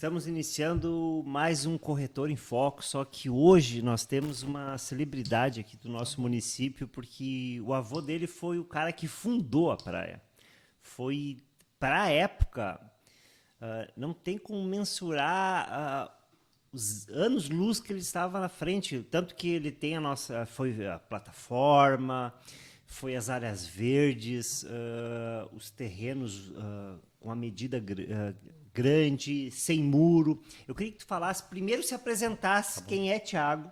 Estamos iniciando mais um Corretor em Foco, só que hoje nós temos uma celebridade aqui do nosso município, porque o avô dele foi o cara que fundou a praia. Foi, para a época, não tem como mensurar os anos-luz que ele estava na frente, tanto que ele tem foi a plataforma, foi as áreas verdes, os terrenos com a medida grande, sem muro. Eu queria que tu falasse, primeiro se apresentasse quem é Thiago,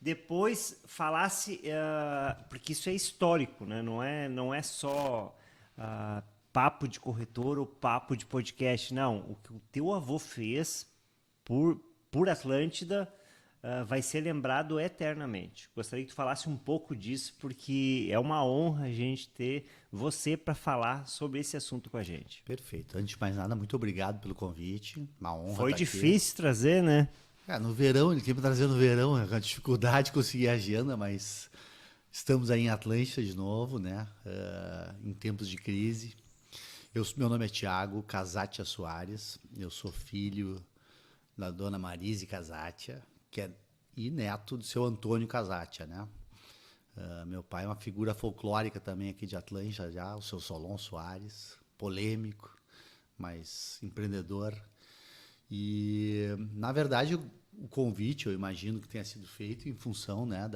depois falasse, porque isso é histórico, né? Não é só papo de corretor ou papo de podcast, não. O que o teu avô fez por Atlântida vai ser lembrado eternamente. Gostaria que tu falasse um pouco disso, porque é uma honra a gente ter você para falar sobre esse assunto com a gente. Perfeito. Antes de mais nada, muito obrigado pelo convite. Uma honra Foi estar difícil trazer, né? aqui. No verão, ele sempre trazendo no verão, é uma dificuldade de conseguir a agenda, mas estamos aí em Atlântida de novo, né? Em tempos de crise. Meu nome é Thiago Casatia Soares, eu sou filho da dona Marise Casatia, e neto do seu Antônio Casatia, né? Meu pai é uma figura folclórica também aqui de Atlântida já, o seu Solon Soares, polêmico, mas empreendedor. E, na verdade, o convite, eu imagino que tenha sido feito em função, né,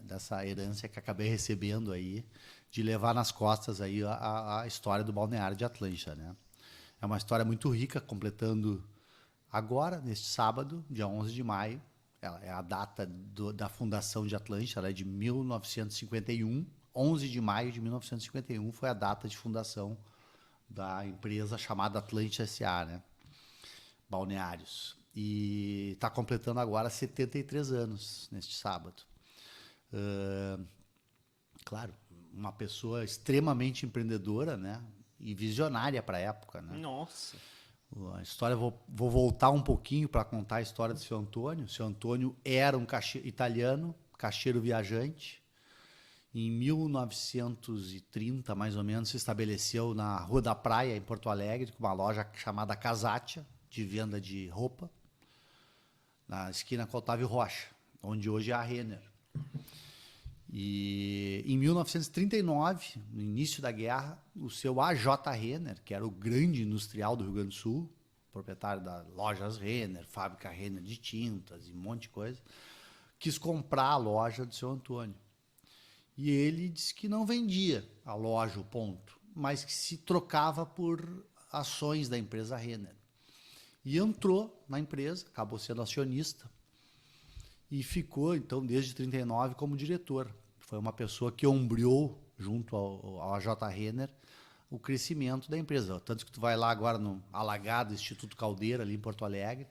dessa herança que acabei recebendo aí, de levar nas costas aí a história do balneário de Atlântida, né? É uma história muito rica, completando agora, neste sábado, dia 11 de maio, é a data da fundação de Atlântida, ela é de 1951, 11 de maio de 1951 foi a data de fundação da empresa chamada Atlântida S.A., né? Balneários. E está completando agora 73 anos, neste sábado. Claro, uma pessoa extremamente empreendedora, né? E visionária para a época, né? Nossa! A história, vou voltar um pouquinho para contar a história do seu Antônio. O seu Antônio era um italiano, caixeiro viajante. Em 1930, mais ou menos, se estabeleceu na Rua da Praia, em Porto Alegre, com uma loja chamada Casatia, de venda de roupa, na esquina com Otávio Rocha, onde hoje é a Renner. E em 1939, no início da guerra, o seu A.J. Renner, que era o grande industrial do Rio Grande do Sul, proprietário das lojas Renner, fábrica Renner de tintas e um monte de coisa, quis comprar a loja do seu Antônio. E ele disse que não vendia a loja, o ponto, mas que se trocava por ações da empresa Renner. E entrou na empresa, acabou sendo acionista e ficou, então, desde 1939 como diretor. Foi uma pessoa que ombreou, junto ao A.J. Renner, o crescimento da empresa. Tanto que tu vai lá agora no Alagado Instituto Caldeira, ali em Porto Alegre,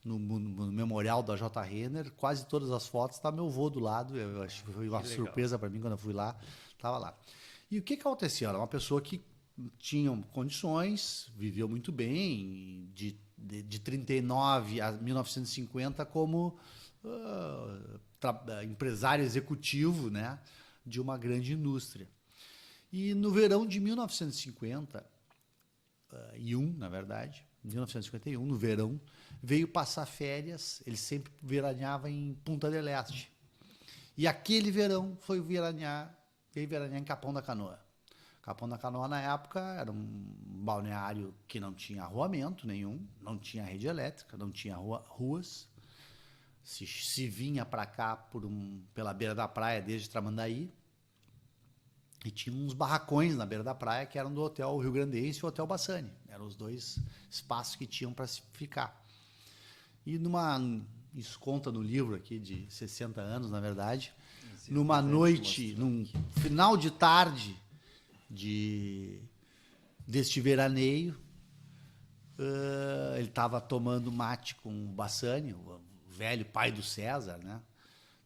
no memorial da A.J. Renner, quase todas as fotos está meu avô do lado. Eu acho que foi uma surpresa para mim quando eu fui lá, estava lá. E o que aconteceu? Ela era uma pessoa que tinha condições, viveu muito bem, de 39 a 1950 como empresário executivo, né, de uma grande indústria. E no verão de 1951, na verdade, 1951, no verão, veio passar férias. Ele sempre veraneava em Punta del Este. E aquele verão veio veranear em Capão da Canoa. Capão da Canoa, na época, era um balneário que não tinha arruamento nenhum, não tinha rede elétrica, não tinha ruas. Se vinha para cá pela beira da praia, desde Tramandaí, e tinha uns barracões na beira da praia que eram do Hotel Rio Grandense e o Hotel Bassani. Eram os dois espaços que tinham para se ficar. E isso conta no livro aqui de 60 anos, na verdade, numa noite, num final de tarde deste veraneio, ele estava tomando mate com o Bassani, o velho pai do César, né?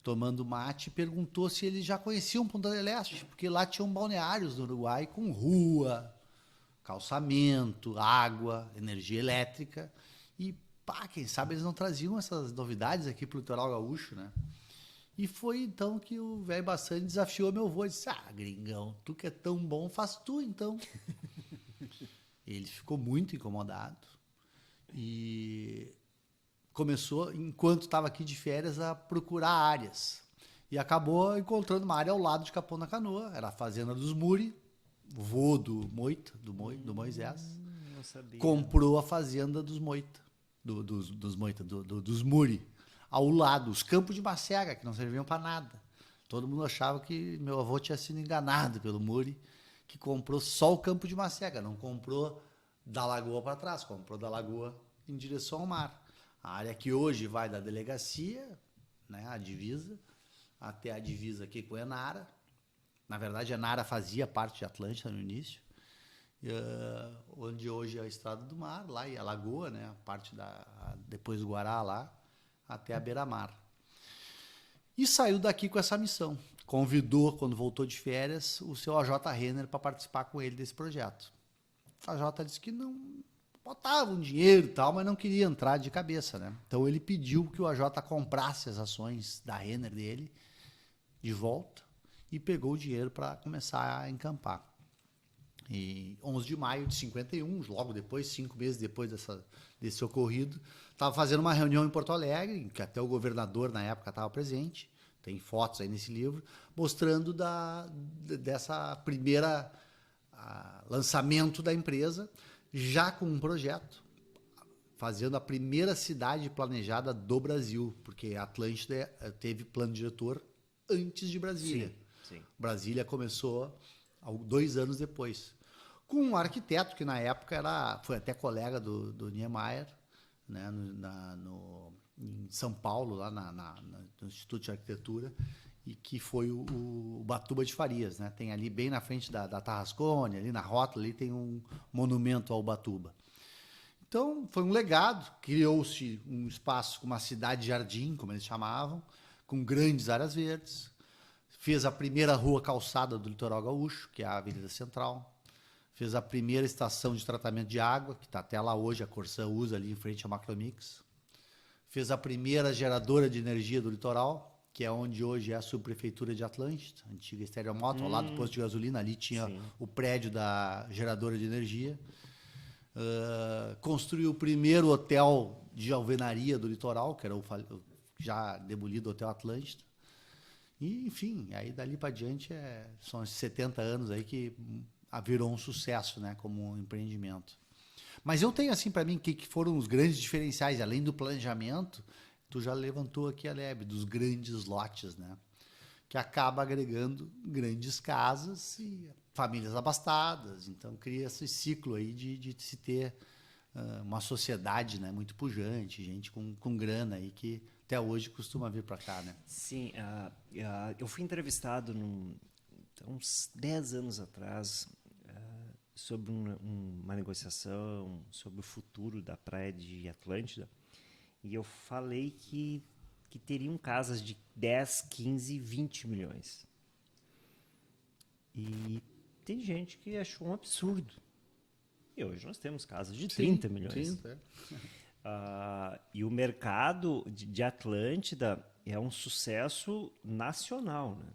Tomando mate, perguntou se eles já conheciam Punta del Este, porque lá tinham balneários no Uruguai com rua, calçamento, água, energia elétrica. E, quem sabe eles não traziam essas novidades aqui para o litoral gaúcho, né? E foi então que o velho Bassani desafiou meu avô e disse: gringão, tu que é tão bom, faz tu então. Ele ficou muito incomodado E começou, enquanto estava aqui de férias, a procurar áreas. E acabou encontrando uma área ao lado de Capão da Canoa, era a fazenda dos Muri, vô do Moita, do Moisés. Não sabia. Comprou a fazenda dos Moita, dos Moita, dos Muri, ao lado, os campos de macega, que não serviam para nada. Todo mundo achava que meu avô tinha sido enganado pelo Muri, que comprou só o campo de macega, não comprou da lagoa para trás, comprou da lagoa em direção ao mar. A área que hoje vai da delegacia, né, a divisa, até a divisa aqui com Enara. Na verdade, Enara fazia parte de Atlântida no início, onde hoje é a Estrada do Mar, lá e a lagoa, né, a parte depois do Guará lá, até a beira-mar. E saiu daqui com essa missão. Convidou, quando voltou de férias, o seu AJ Renner para participar com ele desse projeto. A AJ disse que não botava um dinheiro e tal, mas não queria entrar de cabeça, né? Então ele pediu que o AJ comprasse as ações da Renner dele de volta e pegou o dinheiro para começar a encampar. E 11 de maio de 51, logo depois, 5 meses depois desse ocorrido, estava fazendo uma reunião em Porto Alegre, em que até o governador na época estava presente, tem fotos aí nesse livro, mostrando dessa primeira lançamento da empresa, já com um projeto, fazendo a primeira cidade planejada do Brasil, porque a Atlântida teve plano diretor antes de Brasília. Sim. Brasília começou 2 anos depois, com um arquiteto que na época foi até colega do Niemeyer, né, em São Paulo, lá no Instituto de Arquitetura, e que foi o Batuba de Farias, né? Tem ali bem na frente da Tarrascone, ali na rótula, ali tem um monumento ao Batuba. Então, foi um legado, criou-se um espaço, uma cidade-jardim, como eles chamavam, com grandes áreas verdes, fez a primeira rua calçada do litoral gaúcho, que é a Avenida Central, fez a primeira estação de tratamento de água, que está até lá hoje, a Corsã usa ali em frente à Macromix, fez a primeira geradora de energia do litoral, que é onde hoje é a subprefeitura de Atlântida, a antiga Estereomoto, ao lado do posto de gasolina, ali tinha o prédio da geradora de energia. Construiu o primeiro hotel de alvenaria do litoral, que era o já demolido Hotel Atlântida. E, enfim, aí dali para diante são esses 70 anos aí que virou um sucesso, né, como um empreendimento. Mas eu tenho assim para mim que foram os grandes diferenciais, além do planejamento, tu já levantou aqui a lebre, dos grandes lotes, né, que acaba agregando grandes casas e famílias abastadas. Então cria esse ciclo aí de se ter uma sociedade, né, muito pujante, gente com grana aí que até hoje costuma vir para cá, né? Sim, eu fui entrevistado uns 10 anos atrás sobre uma negociação sobre o futuro da praia de Atlântida, e eu falei que teriam casas de 10, 15, 20 milhões. E tem gente que achou um absurdo. E hoje nós temos casas de 30 milhões. 30, e o mercado de Atlântida é um sucesso nacional, né?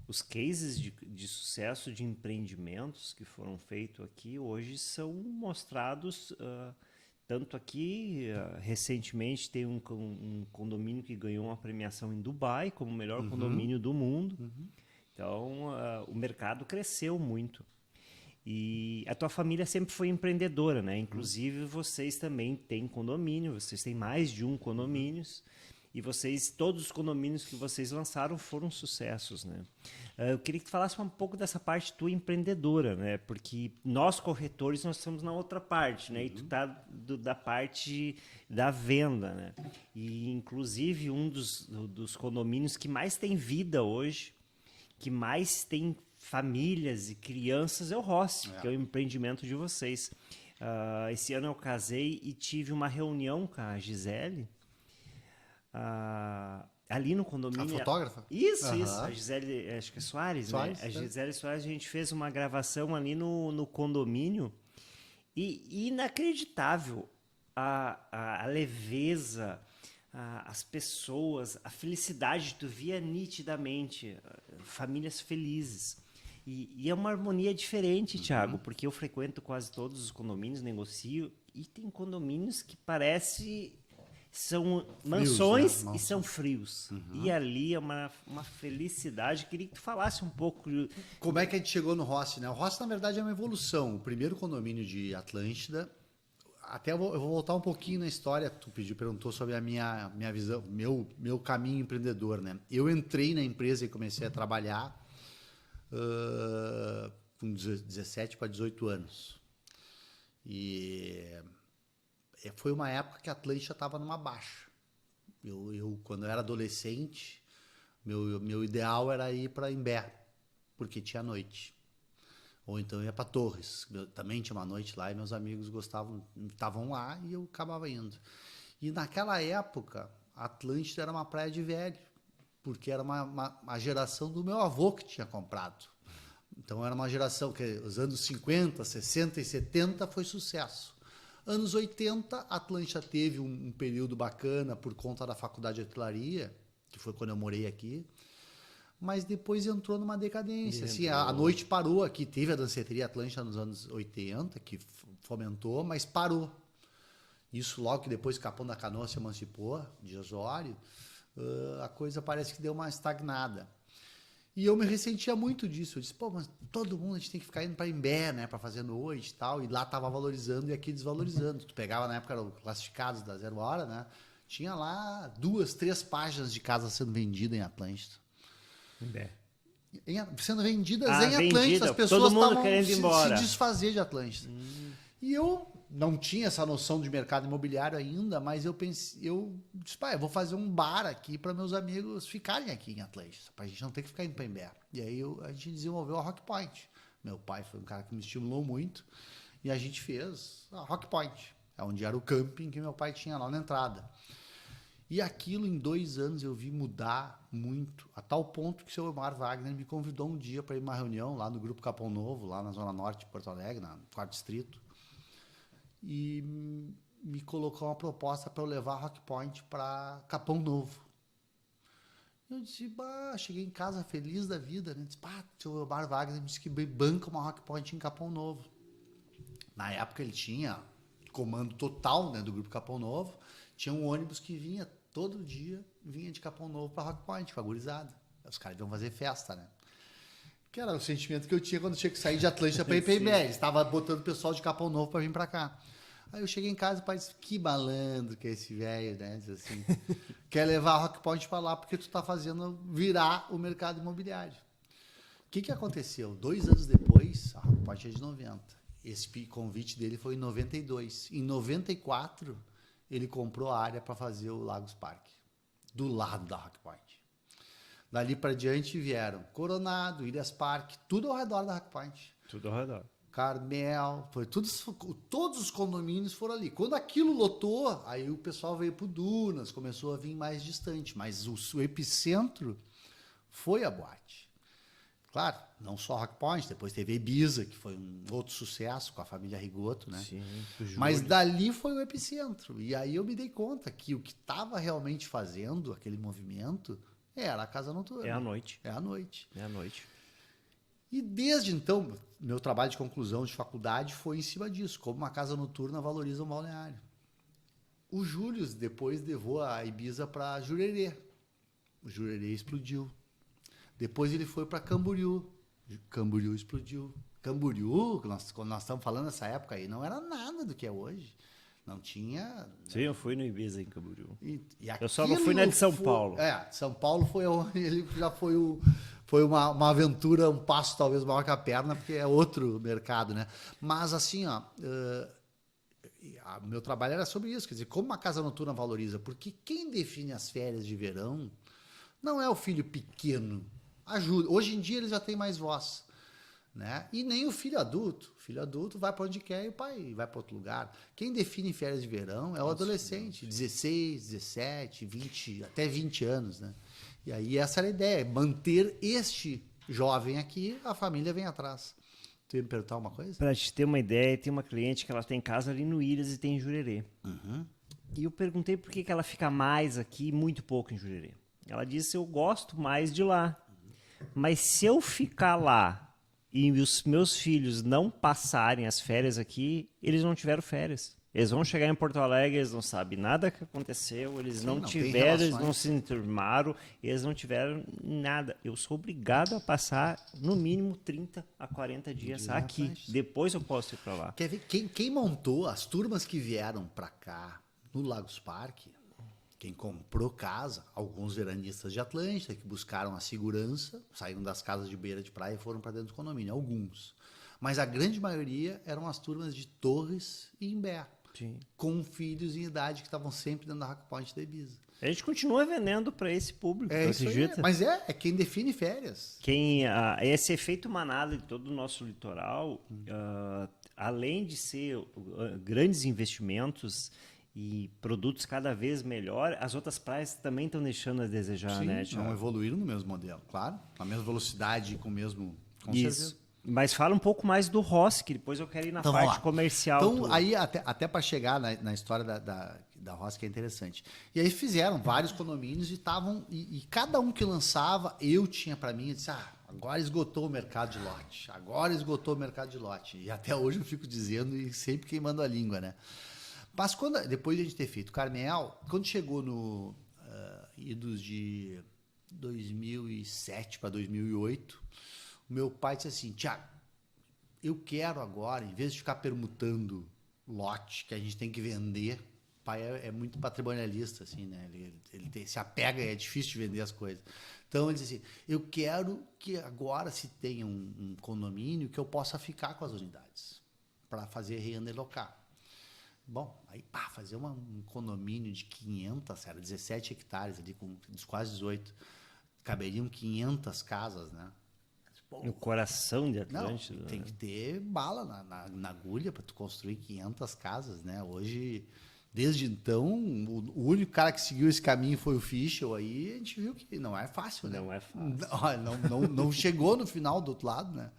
Os cases de sucesso de empreendimentos que foram feitos aqui hoje são mostrados tanto aqui, recentemente tem um condomínio que ganhou uma premiação em Dubai como o melhor condomínio do mundo. Então, o mercado cresceu muito. E a tua família sempre foi empreendedora, né? Inclusive, vocês também têm condomínio, vocês têm mais de um condomínios. E todos os condomínios que vocês lançaram foram sucessos, né? Eu queria que tu falasse um pouco dessa parte tua empreendedora, né? Porque nós, corretores, nós estamos na outra parte, né? E tu tá da parte da venda, né? E, inclusive, um dos condomínios que mais tem vida hoje, que mais tem famílias e crianças, é o Rossi, que é o empreendimento de vocês. Esse ano eu casei e tive uma reunião com a Gisele, ali no condomínio. A fotógrafa? Isso. A Gisele, acho que é Soares, né? A Gisele Soares, a gente fez uma gravação ali no condomínio e inacreditável a leveza, as pessoas, a felicidade, tu via nitidamente, famílias felizes. E é uma harmonia diferente, Thiago, porque eu frequento quase todos os condomínios, negocio, e tem condomínios que parece são mansões, né? e são frios. E ali é uma felicidade. Queria que tu falasse um pouco. Como é que a gente chegou no Rossi, né? O Rossi, na verdade, é uma evolução. O primeiro condomínio de Atlântida, até eu vou voltar um pouquinho na história. Tu perguntou sobre a minha visão, meu caminho empreendedor, né? Eu entrei na empresa e comecei a trabalhar com 17 para 18 anos. E foi uma época que a Atlântida estava numa baixa. Quando eu era adolescente, meu ideal era ir para Imbé, porque tinha noite. Ou então eu ia para Torres, também tinha uma noite lá e meus amigos estavam lá e eu acabava indo. E naquela época, a Atlântida era uma praia de velho, porque era uma geração do meu avô que tinha comprado. Então era uma geração que os anos 50, 60 e 70 foi sucesso. Anos 80, a Atlântida teve um período bacana por conta da faculdade de hotelaria, que foi quando eu morei aqui, mas depois entrou numa decadência. Assim, a noite parou aqui, teve a danceteria Atlântida nos anos 80, que fomentou, mas parou. Isso logo que depois Capão da Canoa se emancipou, de Osório, a coisa parece que deu uma estagnada. E eu me ressentia muito disso. Eu disse, pô, mas todo mundo a gente tem que ficar indo para Imbé, né, para fazer noite e tal. E lá tava valorizando e aqui desvalorizando. Tu pegava na época, eram classificados da 0 hora, né? Tinha lá 2, 3 páginas de casa sendo vendida em Atlântida. Imbé. Sendo vendidas em vendida. Atlântida. As pessoas estavam se desfazer de Atlântida. E eu não tinha essa noção de mercado imobiliário ainda, mas eu disse, pá, eu vou fazer um bar aqui para meus amigos ficarem aqui em Atlântida, para a gente não ter que ficar indo para Imbé. E aí a gente desenvolveu a Rock Point. Meu pai foi um cara que me estimulou muito e a gente fez a Rock Point, onde era o camping que meu pai tinha lá na entrada. E aquilo em 2 anos eu vi mudar muito, a tal ponto que o seu Omar Wagner me convidou um dia para ir numa reunião lá no Grupo Capão Novo, lá na Zona Norte de Porto Alegre, no 4º Distrito. E me colocou uma proposta para eu levar a Rock Point para Capão Novo. Eu disse, bah, cheguei em casa feliz da vida, né? Disse, pá, o seu Omar Wagner me disse que banca uma Rock Point em Capão Novo. Na época ele tinha comando total, né, do Grupo Capão Novo, tinha um ônibus que vinha todo dia, vinha de Capão Novo para Rock Point, com a gurizada. Os caras iam fazer festa, né? Que era o sentimento que eu tinha quando eu tinha que sair de Atlântida para ir para Imbé. Estava botando o pessoal de Capão Novo para vir para cá. Aí eu cheguei em casa e o pai disse, que malandro que é esse velho, né? Diz assim, quer levar a Rock Point para lá porque tu está fazendo virar o mercado imobiliário. O que aconteceu? 2 anos depois, a Rock Point é de 90. Esse convite dele foi em 92. Em 94, ele comprou a área para fazer o Lagos Park, do lado da Rock Point. Dali para diante vieram Coronado, Ilhas Parque, tudo ao redor da Rock Point. Tudo ao redor. Carmel, foi tudo, todos os condomínios foram ali. Quando aquilo lotou, aí o pessoal veio para o Dunas, começou a vir mais distante, mas o epicentro foi a boate. Claro, não só a Rock Point, depois teve Ibiza, que foi um outro sucesso com a família Rigoto, né? Sim, mas dali foi o epicentro. E aí eu me dei conta que o que estava realmente fazendo aquele movimento era a casa noturna. É à noite. É à noite. É à noite. E desde então, meu trabalho de conclusão de faculdade foi em cima disso, como uma casa noturna valoriza um balneário. O Júlio depois levou a Ibiza para Jurerê. O Jurerê explodiu. Depois ele foi para Camboriú. Camboriú explodiu. Camboriú, quando nós estamos falando nessa época aí, não era nada do que é hoje. Não tinha... Sim, eu fui no Ibiza em Camboriú. Eu só não fui na de São Paulo. São Paulo foi onde ele já foi uma aventura, um passo talvez maior que a perna, porque é outro mercado, né? Mas assim, meu trabalho era sobre isso, quer dizer, como uma casa noturna valoriza, porque quem define as férias de verão não é o filho pequeno, ajuda. Hoje em dia eles já têm mais voz, né? E nem o filho adulto. O filho adulto vai para onde quer e o pai vai para outro lugar. Quem define férias de verão é o adolescente, 16, 17, 20, até 20 anos, né? E aí essa era a ideia, manter este jovem aqui, a família vem atrás. Tu ia me perguntar uma coisa? Para te ter uma ideia, tem uma cliente que ela tem casa ali no Ilhas e tem em Jurerê. Uhum. E eu perguntei por que ela fica mais aqui e muito pouco em Jurerê. Ela disse, eu gosto mais de lá. Mas se eu ficar lá e os meus filhos não passarem as férias aqui, eles não tiveram férias. Eles vão chegar em Porto Alegre, eles não sabem nada que aconteceu, eles não não tem tiveram, eles relações. não se enturmaram, eles não tiveram nada. Eu sou obrigado a passar no mínimo 30 a 40 dias aqui. Exatamente. Depois eu posso ir para lá. Quer ver? Quem montou as turmas que vieram para cá no Lagos Parque, quem comprou casa, alguns veranistas de Atlântida que buscaram a segurança, saíram das casas de beira de praia e foram para dentro do condomínio, alguns. Mas a grande maioria eram as turmas de Torres e Imbé, Sim. com filhos em idade que estavam sempre dentro da Rock Point da Ibiza. A gente continua vendendo para esse público, tu Isso aí, acredita? mas é quem define férias. Esse efeito manada de todo o nosso litoral, além de ser grandes investimentos e produtos cada vez melhor, as outras praias também estão deixando a desejar, Sim, né, não Thiago? evoluíram no mesmo modelo, claro. Na mesma velocidade, com Isso. certeza. Mas fala um pouco mais do Rossi, que depois eu quero ir na Então, vamos parte lá. comercial. Então, aí, até para chegar na história da Roça, que é interessante. E aí fizeram vários condomínios e estavam. E cada um que lançava, eu tinha para mim, eu disse, agora esgotou o mercado de lote. Agora esgotou o mercado de lote. E até hoje eu fico dizendo e sempre queimando a língua, né? Mas depois de a gente ter feito Carmel, quando chegou no idos de 2007 para 2008, o meu pai disse assim, Tiago, eu quero agora, em vez de ficar permutando lote que a gente tem que vender, o pai é muito patrimonialista, assim, né? Ele se apega, é difícil de vender as coisas. Então ele disse assim, eu quero que agora se tenha um condomínio que eu possa ficar com as unidades para fazer renda local. Bom, aí fazer um condomínio de 500, era 17 hectares ali, com quase 18, caberiam 500 casas, né? No coração de Não, Atlântida. tem que ter bala na agulha para tu construir 500 casas, né? Hoje, desde então, o único cara que seguiu esse caminho foi o Fischl, aí a gente viu que não é fácil, né? Não é fácil. Não chegou no final do outro lado, né?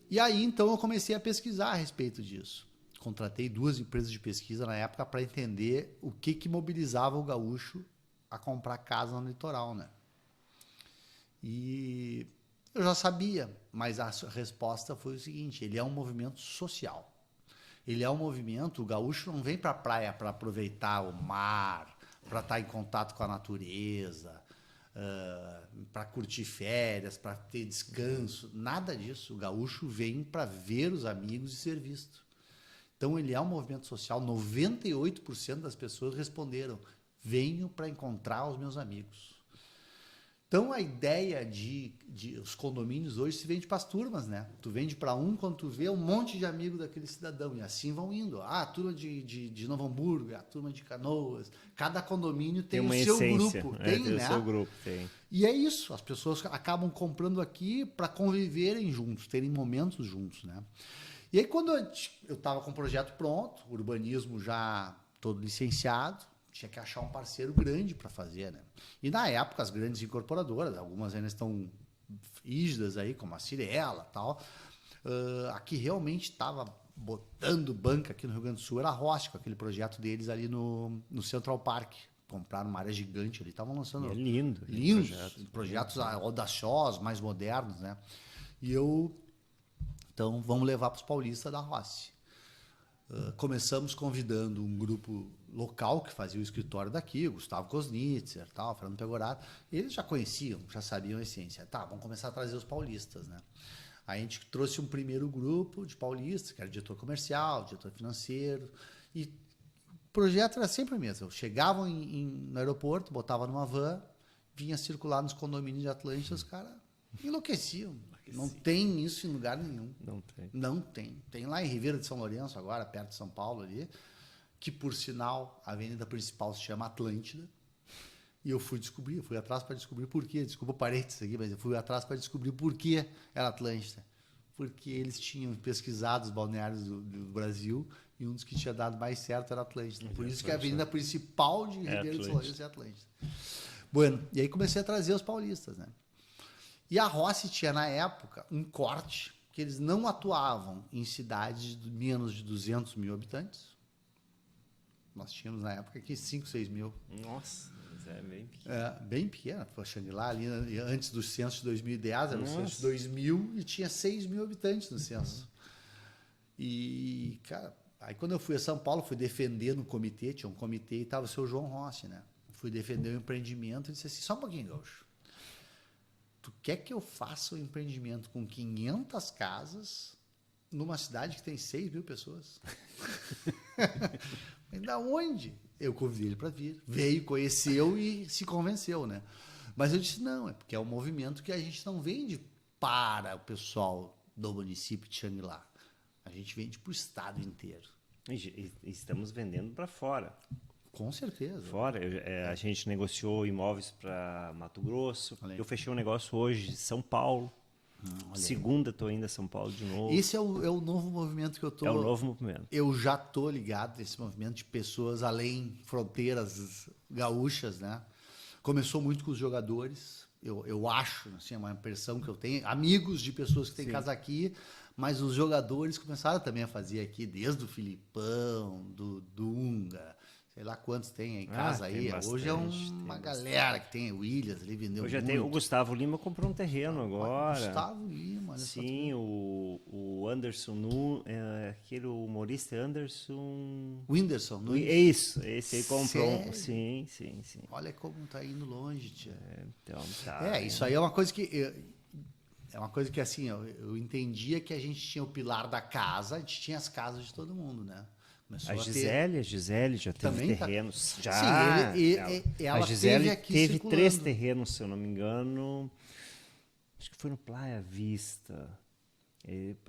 E aí, então, eu comecei a pesquisar a respeito disso. Contratei 2 empresas de pesquisa na época para entender o que mobilizava o gaúcho a comprar casa no litoral, né? E eu já sabia, mas a resposta foi o seguinte, ele é um movimento social. Ele é um movimento, o gaúcho não vem para a praia para aproveitar o mar, para estar em contato com a natureza, para curtir férias, para ter descanso, nada disso. O gaúcho vem para ver os amigos e ser visto. Então ele é um movimento social, 98% das pessoas responderam, venho para encontrar os meus amigos. Então, a ideia de os condomínios hoje se vende para as turmas, né? Tu vende para um, quando tu vê um monte de amigo daquele cidadão, e assim vão indo. A turma de Novo Hamburgo, a turma de Canoas. Cada condomínio tem o seu grupo. Tem, né? O seu grupo, tem. E é isso, as pessoas acabam comprando aqui para conviverem juntos, terem momentos juntos, né? E aí, quando eu estava com o projeto pronto, urbanismo já todo licenciado, tinha que achar um parceiro grande para fazer, né? E na época, as grandes incorporadoras, algumas ainda estão rígidas aí, como a Cirela e tal, aqui realmente estava botando banca aqui no Rio Grande do Sul, era a Roche, com aquele projeto deles ali no Central Park. Compraram uma área gigante ali, estavam lançando... É lindo. Lindos, projetos audaciosos, mais modernos, né? E então, vamos levar para os paulistas da Roche. Começamos convidando um grupo local que fazia o escritório daqui, o Gustavo Kosnitzer, tal, Fernando Pegoraro. Eles já conheciam, já sabiam a essência. Tá, vamos começar a trazer os paulistas, né? Aí a gente trouxe um primeiro grupo de paulistas, que era diretor comercial, diretor financeiro, e o projeto era sempre o mesmo. Chegavam no aeroporto, botavam numa van, vinha circular nos condomínios de Atlântida, os caras enlouqueciam. Não tem isso em lugar nenhum. Não tem. Não tem. Tem lá em Ribeira de São Lourenço, agora, perto de São Paulo ali, que por sinal, a avenida principal se chama Atlântida. E eu fui atrás para descobrir por quê. Desculpa parênteses aqui, mas eu fui atrás para descobrir por que era Atlântida. Porque eles tinham pesquisado os balneários do Brasil e um dos que tinha dado mais certo era Atlântida. Por isso que a avenida principal de Ribeira de São Lourenço é Atlântida. Bueno, e aí comecei a trazer os paulistas, né? E a Roce tinha, na época, um corte que eles não atuavam em cidades de menos de 200 mil habitantes. Nós tínhamos, na época, aqui 5, 6 mil. Nossa. Mas é bem pequeno. Bem pequena. Pô, Xangri-Lá ali, antes do censo de 2010, era o censo de 2000 e tinha 6 mil habitantes no censo. E, cara, aí quando eu fui a São Paulo, fui defender no comitê, tinha um comitê e estava o seu João Rossi, né? Fui defender o empreendimento e disse assim, só um pouquinho, Gaúcho. Tu quer que eu faça um empreendimento com 500 casas numa cidade que tem 6 mil pessoas? Mas da onde? Eu convidei ele para vir. Veio, conheceu e se convenceu, né? Mas eu disse, não, é porque é um movimento que a gente não vende para o pessoal do município de Xangri-Lá. A gente vende para o estado inteiro. E estamos vendendo para fora. Com certeza. Fora, a gente negociou imóveis para Mato Grosso. Eu fechei um negócio hoje em São Paulo. Segunda estou indo a São Paulo de novo. Esse é o novo movimento que eu estou... É o novo movimento. Eu já estou ligado nesse movimento de pessoas além fronteiras gaúchas, né? Começou muito com os jogadores. Eu acho, assim, é uma impressão que eu tenho. Amigos de pessoas que têm casa aqui, mas os jogadores começaram também a fazer aqui, desde o Filipão, do Dunga, sei lá quantos tem em casa aí. Hoje é uma galera que tem o Williams ali, vendeu Hoje muito. tem o Gustavo Lima comprou um terreno agora. Gustavo Lima, olha só. Sim, o Anderson, aquele humorista Anderson... O Whindersson, não É isso, esse aí comprou. Sério? Sim. Olha como tá indo longe, tia. Então tá. Isso aí é uma coisa que... É uma coisa que, assim, eu entendia que a gente tinha o pilar da casa, a gente tinha as casas de todo mundo, né? A Gisele já teve Também terrenos. Já. Sim, ela a Gisele teve aqui teve circulando. 3 terrenos, se eu não me engano. Acho que foi no Playa Vista.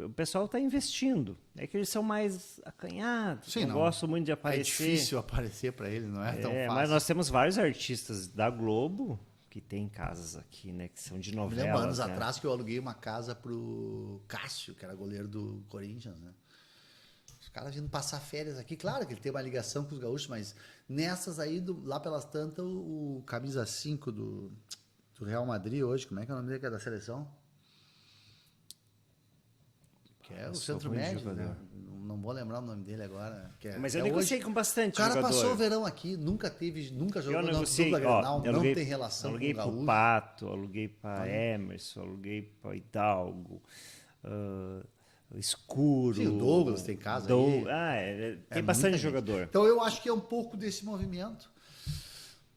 O pessoal está investindo. É que eles são mais acanhados. Sim, não gostam muito de aparecer. É difícil aparecer para eles, não é tão fácil. Mas nós temos vários artistas da Globo que tem casas aqui, né? Que são de Me novelas. lembro anos né? atrás que eu aluguei uma casa pro Cássio, que era goleiro do Corinthians, né? Os caras vindo passar férias aqui. Claro que ele tem uma ligação com os gaúchos, mas nessas aí, lá pelas tantas, o camisa 5 do Real Madrid hoje, como é que é o nome dele que é da seleção? Que é o centro médio, né? Não vou lembrar o nome dele agora. Mas eu negociei com bastante O cara jogador. passou o verão aqui, nunca jogou na dupla Grenal, não tem relação com o aluguei gaúcho. pro Pato, aluguei para Emerson, aluguei para Hidalgo, Escuro. Sim, o Douglas tem casa aí. Tem bastante jogador. Então eu acho que é um pouco desse movimento.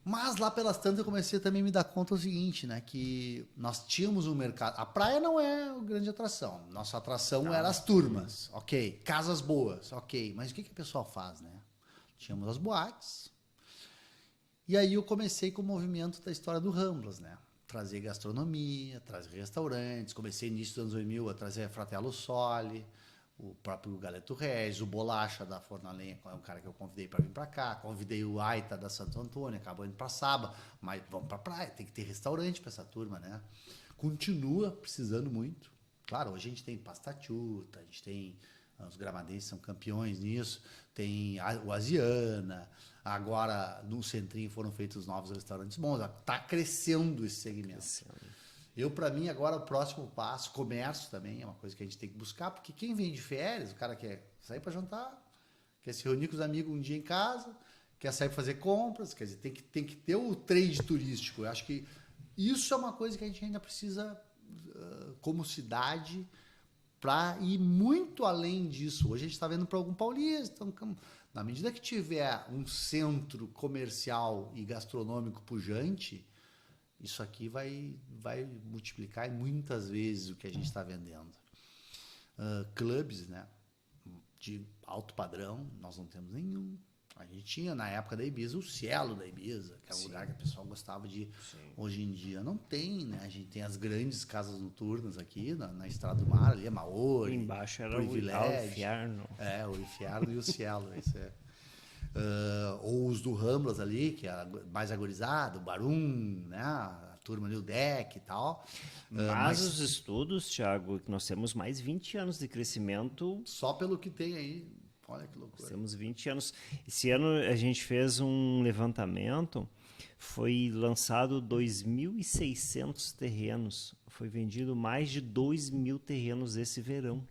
Mas lá pelas tantas eu comecei também a me dar conta do seguinte, né? Que nós tínhamos um mercado. A praia não é a grande atração. Nossa atração era as turmas, ok. Casas boas, ok. Mas o que o pessoal faz, né? Tínhamos as boates. E aí eu comecei com o movimento da história do Ramblas, né? Trazer gastronomia, trazer restaurantes. Comecei início dos anos 2000 a trazer a Fratello Soli, o próprio Galeto Regis, o Bolacha da Forno a Lenha, é um cara que eu convidei para vir para cá. Convidei o Aita da Santo Antônio, acabou indo para Saba, mas vamos para praia, tem que ter restaurante para essa turma, né? Continua precisando muito. Claro, hoje a gente tem Pastachuta, a gente tem os gramadenses são campeões nisso, tem o Asiana, agora no Centrinho foram feitos novos restaurantes bons, está crescendo esse segmento. Para mim, agora o próximo passo, comércio também, é uma coisa que a gente tem que buscar, porque quem vem de férias, o cara quer sair para jantar, quer se reunir com os amigos um dia em casa, quer sair para fazer compras, quer dizer, tem que ter o trade turístico. Eu acho que isso é uma coisa que a gente ainda precisa, como cidade, para ir muito além disso. Hoje a gente está vendo para algum paulista, na medida que tiver um centro comercial e gastronômico pujante, isso aqui vai multiplicar muitas vezes o que a gente está vendendo. Clubes, né, de alto padrão, nós não temos nenhum. A gente tinha, na época da Ibiza, o Cielo da Ibiza, que é um lugar que o pessoal gostava de ir. Hoje em dia não tem, né? A gente tem as grandes casas noturnas aqui, na Estrada do Mar, ali é Maori. Embaixo era o Inferno. O Inferno e o Cielo, isso é. Ou os do Ramblas ali, que é mais agorizado, o Barum, né? A turma ali, o Deck e tal. Mas os estudos, Thiago, que nós temos mais 20 anos de crescimento. Só pelo que tem aí, olha que loucura. Nós temos 20 anos. Esse ano a gente fez um levantamento, foi lançado 2.600 terrenos, foi vendido mais de 2.000 terrenos esse verão.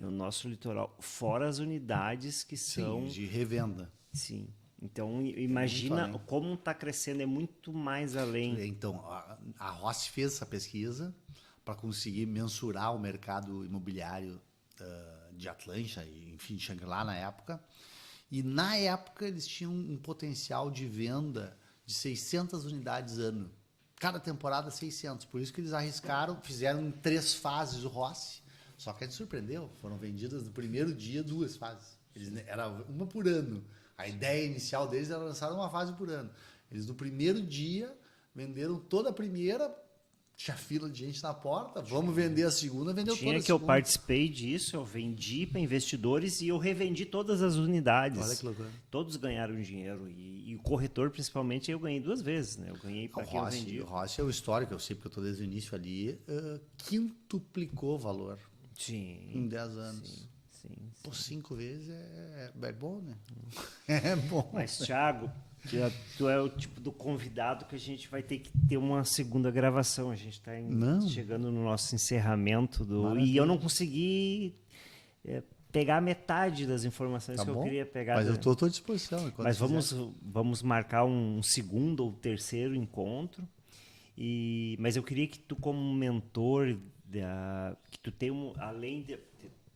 No nosso litoral, fora as unidades que são... de revenda. Sim. Então, imagina além. como está crescendo, é muito mais além. Então, a Rossi fez essa pesquisa para conseguir mensurar o mercado imobiliário de Atlântia, e, enfim, de Xangri-Lá na época. E na época eles tinham um potencial de venda de 600 unidades ano. Cada temporada 600. Por isso que eles arriscaram, fizeram em 3 fases o Rossi. Só que a gente surpreendeu. Foram vendidas no primeiro dia 2 fases. Era uma por ano. A ideia inicial deles era lançar uma fase por ano. Eles no primeiro dia venderam toda a primeira, tinha fila de gente na porta, vamos vender a segunda, vendeu toda a segunda. Eu participei disso, eu vendi para investidores e eu revendi todas as unidades. Olha que loucura. Todos ganharam dinheiro e o corretor, principalmente, eu ganhei 2 vezes, né? Eu ganhei para quem eu vendi. O Rossi é o histórico, eu sei porque eu estou desde o início ali, quintuplicou o valor em 10 anos. Sim. Por 5 vezes é bom, né? É bom. Mas, Thiago, tu é o tipo do convidado que a gente vai ter que ter uma segunda gravação. A gente está chegando no nosso encerramento. E eu não consegui pegar metade das informações que eu queria pegar. Mas eu estou à disposição. Mas vamos marcar um segundo ou terceiro encontro. Mas eu queria que tu, como mentor, que tu tenha, além de...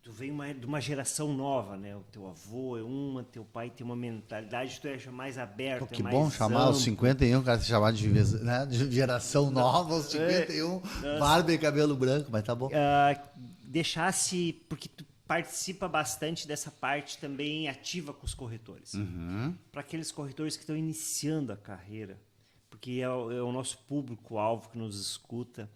Tu veio de uma geração nova, né? O teu avô é teu pai tem uma mentalidade, tu é mais aberto, que mais bom chamar amplo. os 51, cara, se chamar de geração nova, os 51, barba e cabelo branco, mas tá bom. Deixasse, porque tu participa bastante dessa parte também ativa com os corretores. Para aqueles corretores que estão iniciando a carreira, porque é o nosso público-alvo que nos escuta,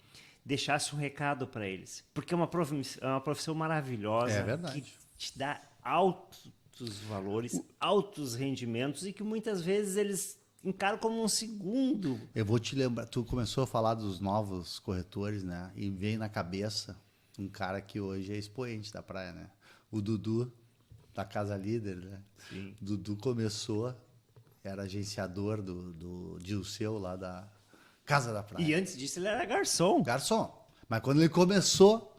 deixasse um recado para eles. Porque é uma profissão maravilhosa, que te dá altos valores, altos rendimentos e que muitas vezes eles encaram como um segundo. Eu vou te lembrar, tu começou a falar dos novos corretores, né? E veio na cabeça um cara que hoje é expoente da praia, né? O Dudu, da Casa Líder, né? Sim. Dudu começou, era agenciador do Dilceu lá da Casa da Praia. E antes disso ele era garçom. Mas quando ele começou,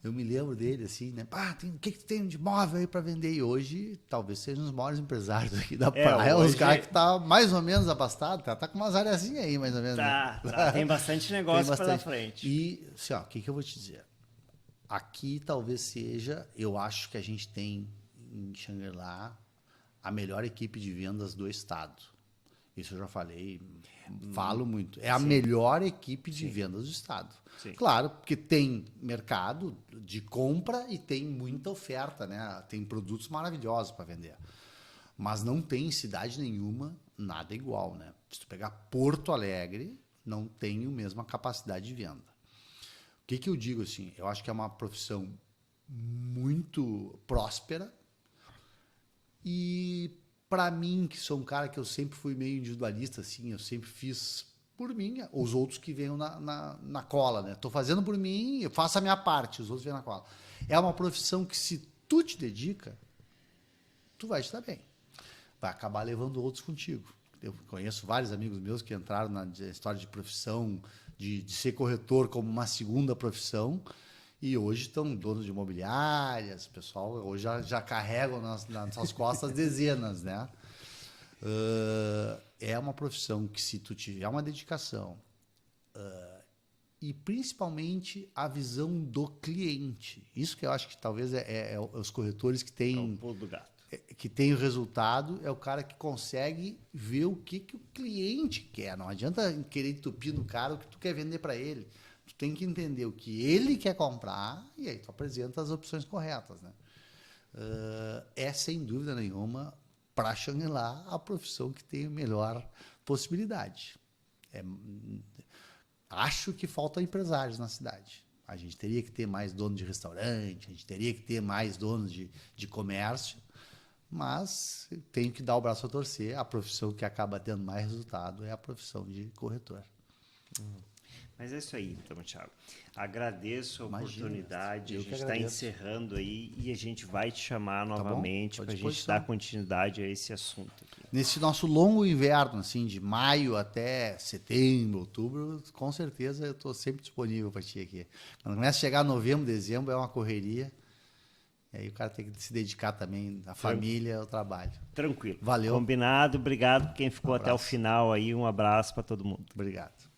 eu me lembro dele assim, né? O que tem de móvel aí para vender? E hoje, talvez sejam os maiores empresários aqui da praia. Os caras que tá mais ou menos abastado, tá com umas areazinhas aí, mais ou menos. Tá. Tem bastante negócio pela frente. E, assim, o que eu vou te dizer? Aqui talvez seja, eu acho que a gente tem em Xangri-Lá a melhor equipe de vendas do estado. Isso eu já falei, falo muito. É a melhor equipe de vendas do estado. Sim. Claro, porque tem mercado de compra e tem muita oferta, né? Tem produtos maravilhosos para vender. Mas não tem em cidade nenhuma nada igual, né? Se tu pegar Porto Alegre, não tem a mesma capacidade de venda. O que eu digo assim? Eu acho que é uma profissão muito próspera e para mim, que sou um cara que eu sempre fui meio individualista, assim, eu sempre fiz por mim, os outros que venham na cola, né? Tô fazendo por mim, eu faço a minha parte, os outros vêm na cola. É uma profissão que se tu te dedica, tu vai te dar bem. Vai acabar levando outros contigo. Eu conheço vários amigos meus que entraram na história de profissão, de ser corretor como uma segunda profissão, e hoje estão donos de imobiliárias, pessoal hoje já carregam nas suas costas dezenas, né? É uma profissão que, se tu tiver uma dedicação e principalmente a visão do cliente, isso que eu acho que talvez é os corretores que têm... É o pulo do gato. Que tem o resultado, é o cara que consegue ver o que o cliente quer. Não adianta querer entupir no cara o que tu quer vender para ele. Tu tem que entender o que ele quer comprar e aí tu apresenta as opções corretas, né? É, sem dúvida nenhuma, para Xangri-Lá, a profissão que tem a melhor possibilidade. Acho que faltam empresários na cidade. A gente teria que ter mais donos de restaurante, a gente teria que ter mais donos de comércio, mas tenho que dar o braço a torcer. A profissão que acaba tendo mais resultado é a profissão de corretor. Mas é isso aí, então, Thiago. Agradeço a oportunidade. A gente está encerrando aí e a gente vai te chamar novamente para a gente dar continuidade a esse assunto aqui. Nesse nosso longo inverno, assim, de maio até setembro, outubro, com certeza eu estou sempre disponível para ti aqui. Quando começa a chegar novembro, dezembro, é uma correria. E aí o cara tem que se dedicar também à família, ao trabalho. Tranquilo. Valeu. Combinado. Obrigado por quem ficou até o abraço. final aí. Um abraço para todo mundo. Obrigado.